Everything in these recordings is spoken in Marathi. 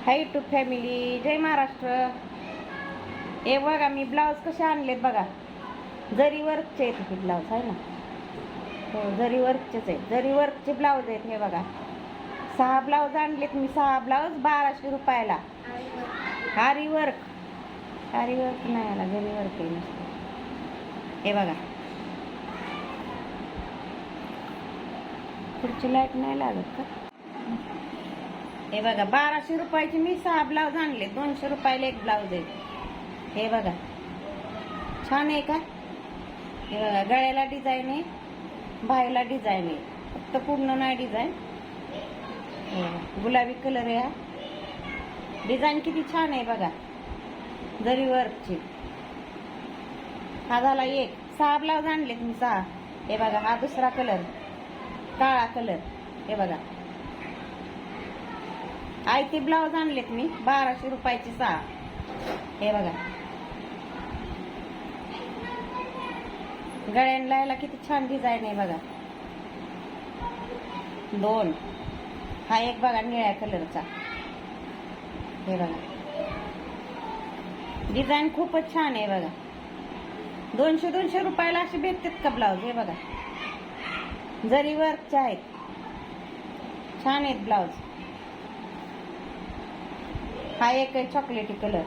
हाय यूट्यूब फॅमिली, जय महाराष्ट्र. हे बघा मी ब्लाऊज कसे आणलेत बघा. जरी वर्कचे आहेत हे ब्लाऊज आहे ना. हो, जरी वर्कचेच आहेत. जरी वर्कचे ब्लाऊज आहेत हे बघा. 6 ब्लाऊज आणलेत मी. 6 ब्लाऊज 1200 रुपयाला. आरी वर्क नाही आला, जरी वर्क आहे नुसतं. हे बघा, पुढची लाईट नाही लागत का? हे बघा 1200 रुपयाचे मी 6 ब्लाऊज आणले. 200 रुपयाला एक ब्लाऊज आहे. हे बघा छान आहे का? हे बघा गळ्याला डिझाईन आहे, बाहेरला डिझाईन आहे, फक्त पूर्ण नाही डिझाईन. गुलाबी कलर आहे हा. डिझाईन किती छान आहे बघा, जरी वर्कची. हा झाला एक. 6 ब्लाऊज आणलेत मी 6. हे बघा हा दुसरा कलर, काळा कलर. हे बघा आयते ब्लाऊज आणलेत मी 1200 रुपयाचे 6. हे बघा गळ्यांना याला किती छान डिझाईन आहे बघा. 2. हा एक बघा निळ्या कलरचा. हे बघा डिझाईन खूपच छान आहे बघा. 200 रुपयाला असे भेटतात का ब्लाऊज? हे बघा जरी वर्कचे आहेत, छान आहेत ब्लाऊज. हा एक आहे चॉकलेटी कलर.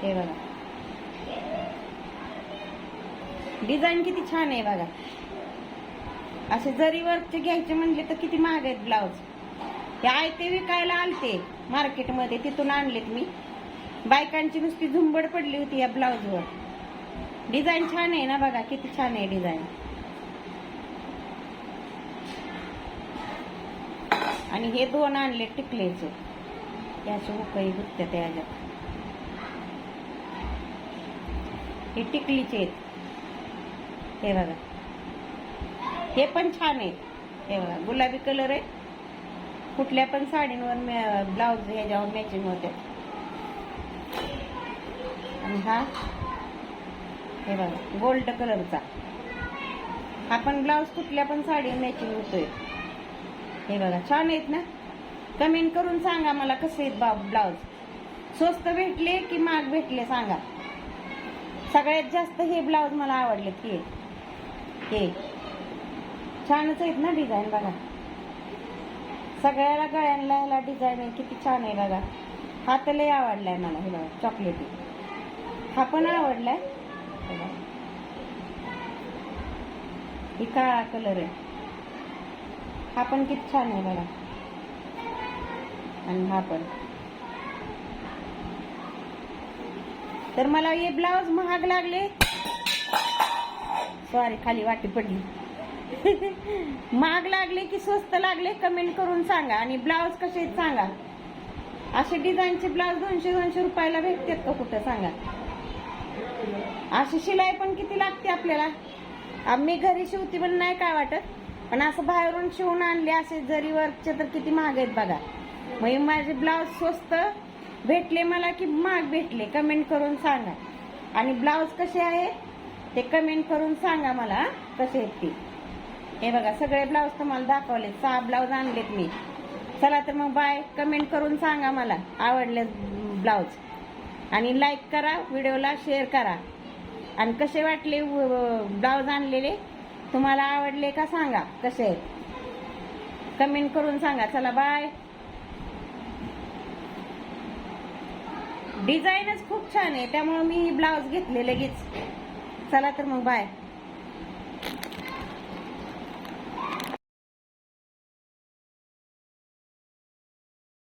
हे बघा डिझाईन किती छान आहे बघा. असे जरी वर्कचे घ्यायचे म्हणले तर किती महाग आहेत ब्लाऊज. हे आयते विकायला आलते मार्केटमध्ये, तिथून आणलेत मी. बायकांची नुसती झुंबड पडली होती या ब्लाऊजवर. डिझाईन छान आहे ना बघा, किती छान आहे डिझाईन. आणि हे 2 आणले टिकलेचे. याचे उकळी गुत्त्या त्याच्यात. हे टिकलीचे आहेत. हे बघा हे पण छान आहेत. हे बघा गुलाबी कलर आहे. कुठल्या पण साडींवर ब्लाऊज ह्याच्यावर मॅचिंग होते. आणि हा हे बघा गोल्ड कलरचा. हा पण ब्लाऊज कुठल्या पण साडीवर मॅचिंग होतोय. हे बघा छान आहेत ना. कमेंट करून सांगा मला कसे आहेत ब्लाऊज. स्वस्त भेटले की महाग भेटले सांगा. सगळ्यात जास्त हे ब्लाऊज मला आवडलेत. हे छानच आहेत ना डिझाईन बघा. सगळ्याला गळ्यांना ह्याला डिझाईन आहे, किती छान आहे बघा. हा तर लय आवडलाय मला. हे बघा चॉकलेटी. हा पण आवडलाय. ही काळा कलर आहे. हा पण किती छान आहे बघा. आणि हा पण. तर मला हे ब्लाऊज महाग लागले. सॉरी खाली वाटी पडली. महाग लागले की स्वस्त लागले कमेंट करून सांगा. आणि ब्लाऊज कसे आहेत सांगा. असे डिझाईनचे ब्लाऊज 200 रुपयाला भेटतात का कुठं सांगा. अशी शिलाई पण किती लागते आपल्याला. आम्ही घरी शिवती पण नाही काय वाटत, पण असं बाहेरून शिवून आणले असे जरी वर्कचे तर किती महाग आहेत बघा. मग माझे ब्लाऊज स्वस्त भेटले मला की महाग भेटले कमेंट करून सांगा. आणि ब्लाऊज कसे आहे ते कमेंट करून सांगा मला कसे आहेत ते. हे बघा सगळे ब्लाऊज तुम्हाला दाखवले. 6 ब्लाऊज आणलेत मी. चला तर मग बाय. कमेंट करून सांगा मला आवडले ब्लाऊज. आणि लाईक करा, व्हिडिओला शेअर करा. आणि कसे वाटले ब्लाऊज आणलेले, तुम्हाला आवडले का सांगा कसे आहेत. कमेंट करून सांगा. चला बाय. डिझाईनच खूप छान आहे त्यामुळे मी ब्लाऊज घेतले लगेच. चला तर मग बाय.